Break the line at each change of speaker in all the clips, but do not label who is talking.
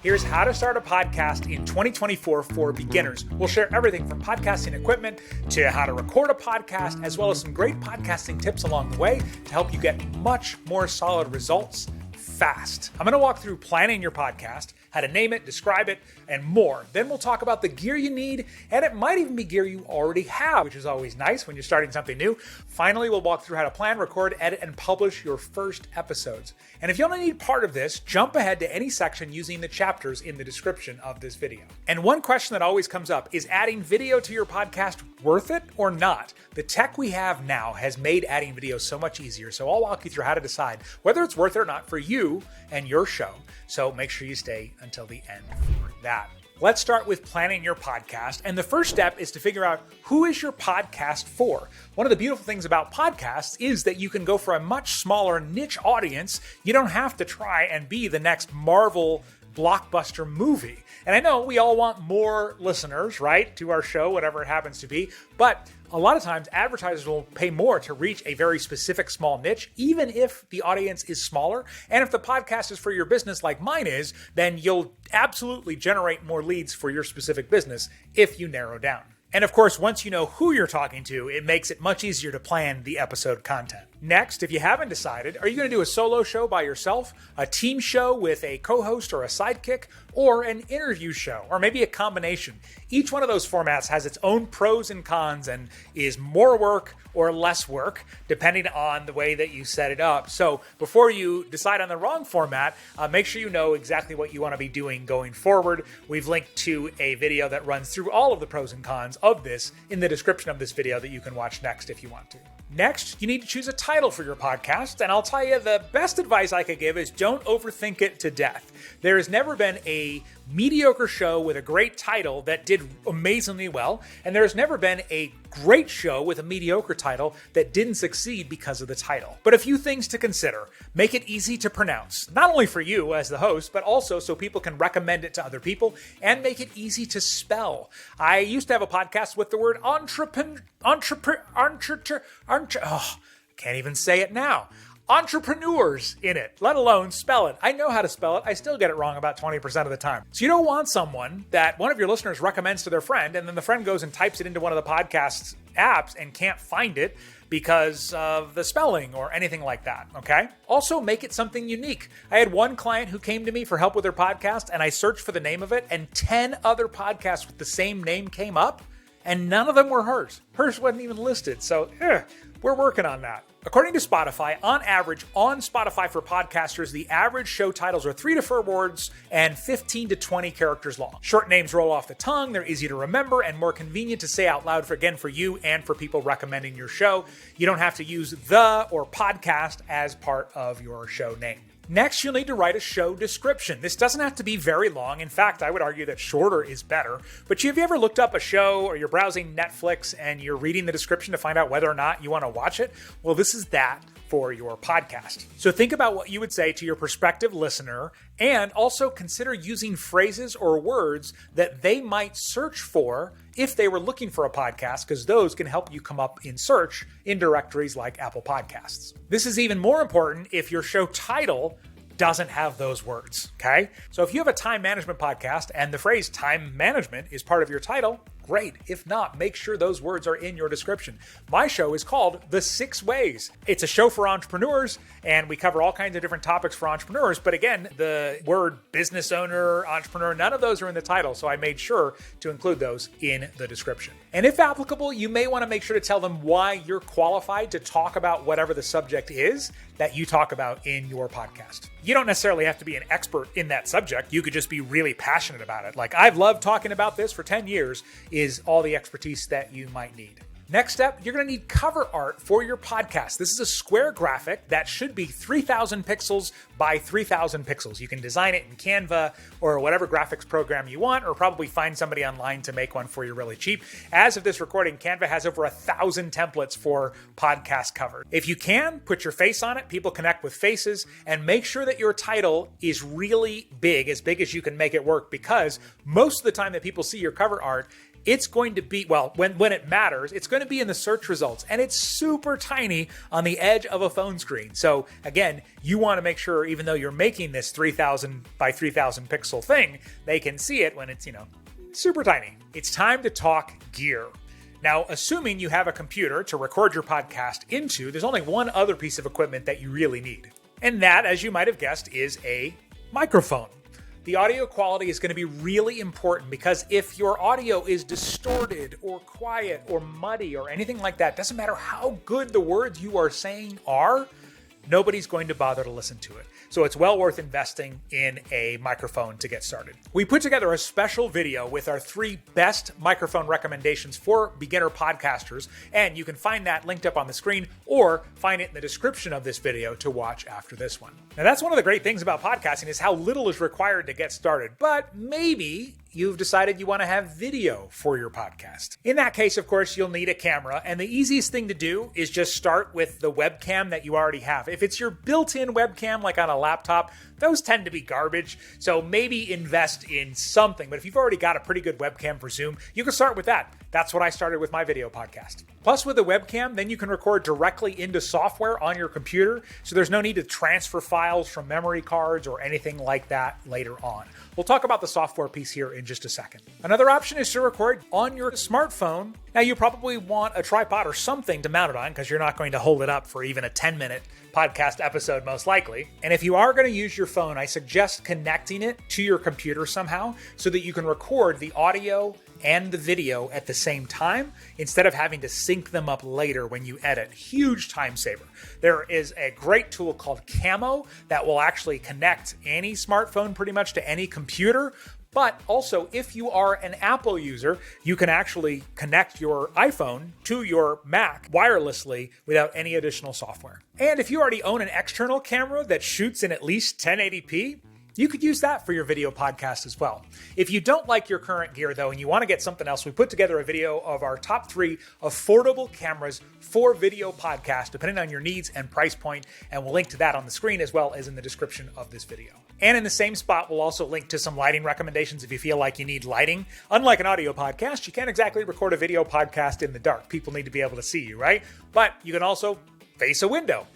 Here's how to start a podcast in 2024 for beginners. We'll share everything from podcasting equipment to how to record a podcast, as well as some great podcasting tips along the way to help you get much more solid results fast. I'm going to walk through planning your podcast, how to name it, describe it, and more. Then we'll talk about the gear you need, and it might even be gear you already have, which is always nice when you're starting something new. Finally, we'll walk through how to plan, record, edit, and publish your first episodes. And if you only need part of this, jump ahead to any section using the chapters in the description of this video. And one question that always comes up is adding video to your podcast worth it or not? The tech we have now has made adding video so much easier, so I'll walk you through how to decide whether it's worth it or not for you and your show. So make sure you stay until the end for that. Let's start with planning your podcast. And the first step is to figure out who is your podcast for. One of the beautiful things about podcasts is that you can go for a much smaller niche audience. You don't have to try and be the next Marvel blockbuster movie. And I know we all want more listeners, right, to our show, whatever it happens to be. But a lot of times advertisers will pay more to reach a very specific small niche, even if the audience is smaller. And if the podcast is for your business like mine is, then you'll absolutely generate more leads for your specific business if you narrow down. And of course, once you know who you're talking to, it makes it much easier to plan the episode content. Next, if you haven't decided, are you going to do a solo show by yourself, a team show with a co-host or a sidekick, or an interview show, or maybe a combination? Each one of those formats has its own pros and cons and is more work or less work, depending on the way that you set it up. So before you decide on the wrong format, make sure you know exactly what you want to be doing going forward. We've linked to a video that runs through all of the pros and cons of this in the description of this video that you can watch next if you want to. Next, you need to choose a title for your podcast, and I'll tell you the best advice I could give is don't overthink it to death. There has never been a mediocre show with a great title that did amazingly well, and there's never been a great show with a mediocre title that didn't succeed because of the title. But a few things to consider. Make it easy to pronounce, not only for you as the host, but also so people can recommend it to other people, and make it easy to spell. I used to have a podcast with the word can't even say it now. Entrepreneurs in it, let alone spell it. I know how to spell it. I still get it wrong about 20% of the time. So you don't want someone that one of your listeners recommends to their friend, and then the friend goes and types it into one of the podcast apps and can't find it because of the spelling or anything like that, okay? Also, make it something unique. I had one client who came to me for help with their podcast, and I searched for the name of it, and 10 other podcasts with the same name came up, and none of them were hers. Hers wasn't even listed, so we're working on that. According to Spotify, on average, on Spotify for podcasters, the average show titles are 3 to 4 words and 15 to 20 characters long. Short names roll off the tongue, they're easy to remember, and more convenient to say out loud for you and for people recommending your show. You don't have to use the or podcast as part of your show name. Next, you'll need to write a show description. This doesn't have to be very long. In fact, I would argue that shorter is better. But have you ever looked up a show or you're browsing Netflix and you're reading the description to find out whether or not you want to watch it? Well, this is that for your podcast. So think about what you would say to your prospective listener, and also consider using phrases or words that they might search for if they were looking for a podcast, because those can help you come up in search in directories like Apple Podcasts. This is even more important if your show title doesn't have those words, okay? So if you have a time management podcast and the phrase time management is part of your title, great. If not, make sure those words are in your description. My show is called The 6 Ways. It's a show for entrepreneurs, and we cover all kinds of different topics for entrepreneurs. But again, the word business owner, entrepreneur, none of those are in the title. So I made sure to include those in the description. And if applicable, you may want to make sure to tell them why you're qualified to talk about whatever the subject is that you talk about in your podcast. You don't necessarily have to be an expert in that subject. You could just be really passionate about it. Like, I've loved talking about this for 10 years is all the expertise that you might need. Next step, you're going to need cover art for your podcast. This is a square graphic that should be 3,000 pixels by 3,000 pixels. You can design it in Canva or whatever graphics program you want, or probably find somebody online to make one for you really cheap. As of this recording, Canva has over 1,000 templates for podcast covers. If you can, put your face on it. People connect with faces, and make sure that your title is really big as you can make it work, because most of the time that people see your cover art, it's going to be, well, when it matters, it's going to be in the search results, and it's super tiny on the edge of a phone screen. So again, you want to make sure, even though you're making this 3000 by 3000 pixel thing, they can see it when it's, super tiny. It's time to talk gear. Now, assuming you have a computer to record your podcast into, there's only one other piece of equipment that you really need. And that, as you might have guessed, is a microphone. The audio quality is going to be really important because if your audio is distorted or quiet or muddy or anything like that, doesn't matter how good the words you are saying are, nobody's going to bother to listen to it. So it's well worth investing in a microphone to get started. We put together a special video with our 3 best microphone recommendations for beginner podcasters, and you can find that linked up on the screen or find it in the description of this video to watch after this one. Now, that's one of the great things about podcasting is how little is required to get started, but maybe you've decided you want to have video for your podcast. In that case, of course, you'll need a camera, and the easiest thing to do is just start with the webcam that you already have. If it's your built-in webcam, like on a laptop, those tend to be garbage, so maybe invest in something. But if you've already got a pretty good webcam for Zoom, you can start with that. That's what I started with my video podcast. Plus, with a webcam, then you can record directly into software on your computer, so there's no need to transfer files from memory cards or anything like that later on. We'll talk about the software piece here in just a second. Another option is to record on your smartphone. Now, you probably want a tripod or something to mount it on because you're not going to hold it up for even a 10-minute podcast episode, most likely. And if you are going to use your phone, I suggest connecting it to your computer somehow so that you can record the audio and the video at the same time instead of having to sync them up later when you edit. Huge time saver. There is a great tool called Camo that will actually connect any smartphone pretty much to any computer. But also, if you are an Apple user, you can actually connect your iPhone to your Mac wirelessly without any additional software. And if you already own an external camera that shoots in at least 1080p, you could use that for your video podcast as well. If you don't like your current gear though, and you want to get something else, we put together a video of our top 3 affordable cameras for video podcast, depending on your needs and price point, and we'll link to that on the screen as well as in the description of this video. And in the same spot, we'll also link to some lighting recommendations if you feel like you need lighting. Unlike an audio podcast, you can't exactly record a video podcast in the dark. People need to be able to see you, right? But you can also face a window.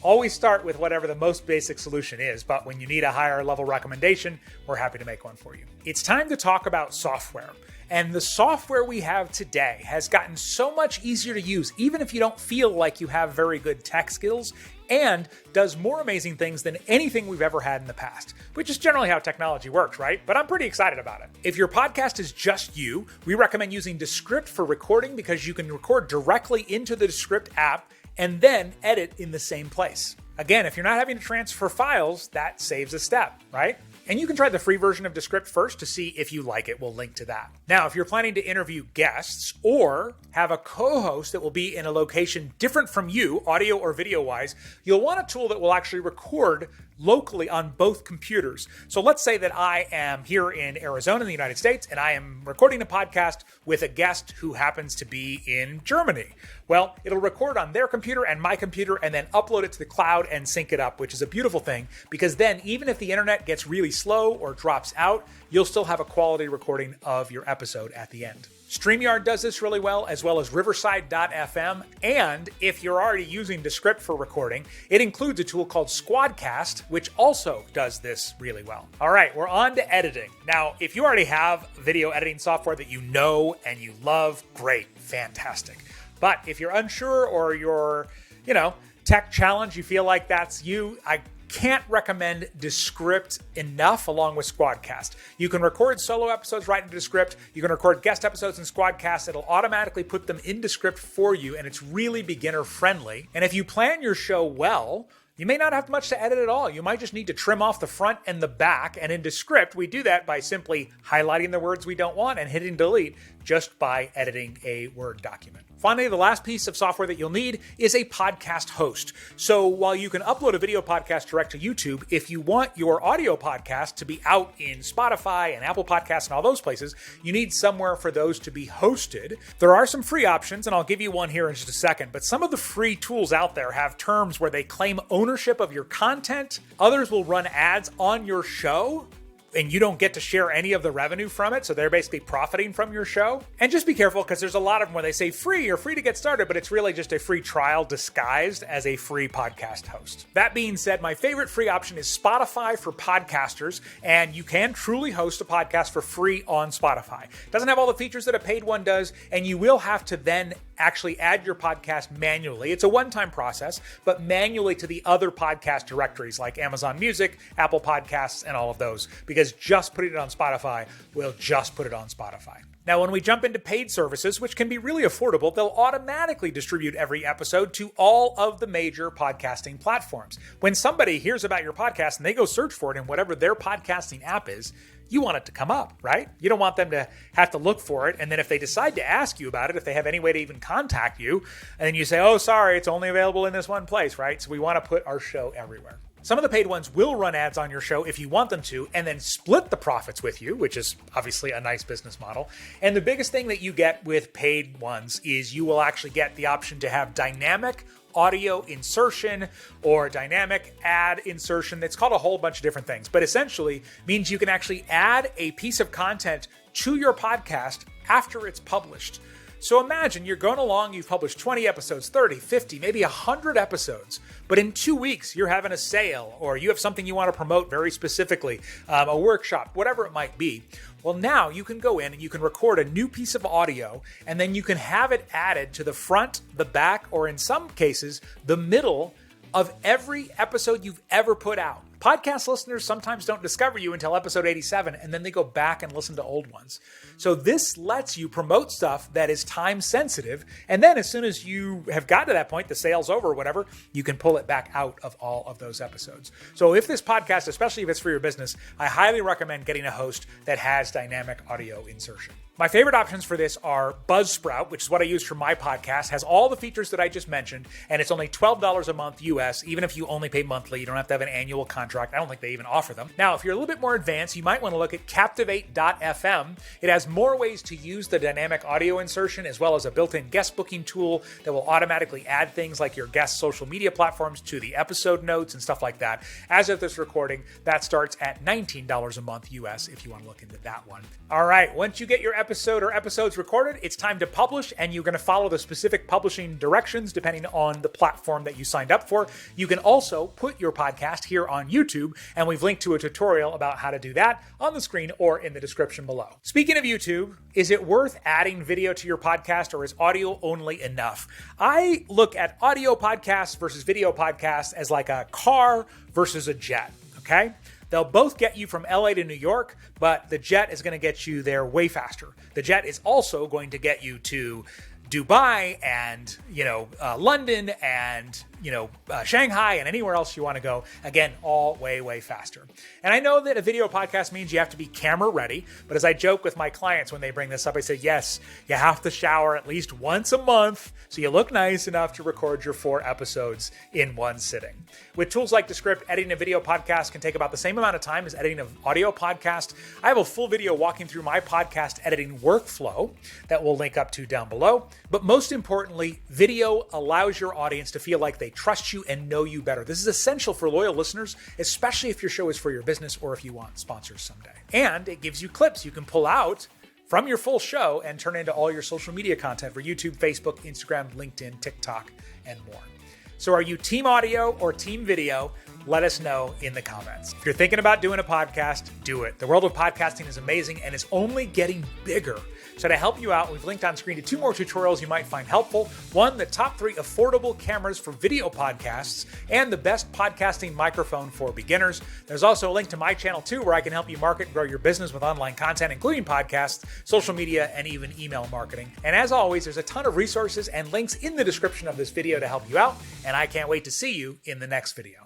Always start with whatever the most basic solution is, but when you need a higher level recommendation, we're happy to make one for you. It's time to talk about software. And the software we have today has gotten so much easier to use, even if you don't feel like you have very good tech skills, and does more amazing things than anything we've ever had in the past, which is generally how technology works, right? But I'm pretty excited about it. If your podcast is just you, we recommend using Descript for recording because you can record directly into the Descript app and then edit in the same place. Again, if you're not having to transfer files, that saves a step, right? And you can try the free version of Descript first to see if you like it. We'll link to that. Now, if you're planning to interview guests or have a co-host that will be in a location different from you, audio or video-wise, you'll want a tool that will actually record locally on both computers. So let's say that I am here in Arizona in the United States and I am recording a podcast with a guest who happens to be in Germany. Well, it'll record on their computer and my computer and then upload it to the cloud and sync it up, which is a beautiful thing because then even if the internet gets really slow or drops out, you'll still have a quality recording of your episode at the end. StreamYard does this really well, as well as Riverside.fm. And if you're already using Descript for recording, it includes a tool called Squadcast, which also does this really well. All right, we're on to editing. Now, if you already have video editing software that you know and you love, great, fantastic. But if you're unsure or you're, tech challenged, you feel like that's you, I can't recommend Descript enough along with Squadcast. You can record solo episodes right into Descript. You can record guest episodes in Squadcast. It'll automatically put them into Descript for you, and it's really beginner friendly. And if you plan your show well, you may not have much to edit at all. You might just need to trim off the front and the back. And in Descript, we do that by simply highlighting the words we don't want and hitting delete just by editing a Word document. Finally, the last piece of software that you'll need is a podcast host. So while you can upload a video podcast direct to YouTube, if you want your audio podcast to be out in Spotify and Apple Podcasts and all those places, you need somewhere for those to be hosted. There are some free options, and I'll give you one here in just a second, but some of the free tools out there have terms where they claim ownership of your content. Others will run ads on your show. and you don't get to share any of the revenue from it. So they're basically profiting from your show. And just be careful, because there's a lot of them where they say free or free to get started, but it's really just a free trial disguised as a free podcast host. That being said, my favorite free option is Spotify for podcasters, and you can truly host a podcast for free on Spotify. It doesn't have all the features that a paid one does, and you will have to then actually add your podcast manually. It's a one-time process, but manually to the other podcast directories like Amazon Music, Apple Podcasts, and all of those, because just putting it on Spotify will just put it on Spotify. Now, when we jump into paid services, which can be really affordable, they'll automatically distribute every episode to all of the major podcasting platforms. When somebody hears about your podcast and they go search for it in whatever their podcasting app is, you want it to come up, right? You don't want them to have to look for it. And then if they decide to ask you about it, if they have any way to even contact you, and then you say, oh, sorry, it's only available in this one place, right? So we want to put our show everywhere. Some of the paid ones will run ads on your show if you want them to, and then split the profits with you, which is obviously a nice business model. And the biggest thing that you get with paid ones is you will actually get the option to have dynamic audio insertion or dynamic ad insertion. It's called a whole bunch of different things, but essentially means you can actually add a piece of content to your podcast after it's published. So imagine you're going along, you've published 20 episodes, 30, 50, maybe 100 episodes, but in 2 weeks you're having a sale, or you have something you want to promote very specifically, a workshop, whatever it might be. Well, now you can go in and you can record a new piece of audio, and then you can have it added to the front, the back, or in some cases, the middle of every episode you've ever put out. Podcast listeners sometimes don't discover you until episode 87, and then they go back and listen to old ones. So this lets you promote stuff that is time sensitive, and then as soon as you have gotten to that point, the sale's over or whatever, you can pull it back out of all of those episodes. So if this podcast, especially if it's for your business, I highly recommend getting a host that has dynamic audio insertion. My favorite options for this are Buzzsprout, which is what I use for my podcast, has all the features that I just mentioned, and it's only $12 a month US, even if you only pay monthly. You don't have to have an annual contract. I don't think they even offer them. Now, if you're a little bit more advanced, you might want to look at Captivate.fm. It has more ways to use the dynamic audio insertion, as well as a built-in guest booking tool that will automatically add things like your guest social media platforms to the episode notes and stuff like that. As of this recording, that starts at $19 a month US if you want to look into that one. All right, once you get your episode or episodes recorded, it's time to publish, and you're going to follow the specific publishing directions depending on the platform that you signed up for. You can also put your podcast here on YouTube, and we've linked to a tutorial about how to do that on the screen or in the description below. Speaking of YouTube, is it worth adding video to your podcast, or is audio only enough? I look at audio podcasts versus video podcasts as like a car versus a jet, okay? They'll both get you from LA to New York, but the jet is going to get you there way faster. The jet is also going to get you to Dubai and, London and, Shanghai and anywhere else you want to go. Again, all way, way faster. And I know that a video podcast means you have to be camera ready, but as I joke with my clients when they bring this up, I say, yes, you have to shower at least once a month so you look nice enough to record your 4 episodes in one sitting. With tools like Descript, editing a video podcast can take about the same amount of time as editing an audio podcast. I have a full video walking through my podcast editing workflow that we'll link up to down below. But most importantly, video allows your audience to feel like they trust you and know you better. This is essential for loyal listeners, especially if your show is for your business or if you want sponsors someday. And it gives you clips you can pull out from your full show and turn into all your social media content for YouTube, Facebook, Instagram, LinkedIn, TikTok, and more. So are you team audio or team video? Let us know in the comments. If you're thinking about doing a podcast, do it. The world of podcasting is amazing and it's only getting bigger. So to help you out, we've linked on screen to 2 more tutorials you might find helpful. One, the top 3 affordable cameras for video podcasts and the best podcasting microphone for beginners. There's also a link to my channel too, where I can help you market and grow your business with online content, including podcasts, social media, and even email marketing. And as always, there's a ton of resources and links in the description of this video to help you out. And I can't wait to see you in the next video.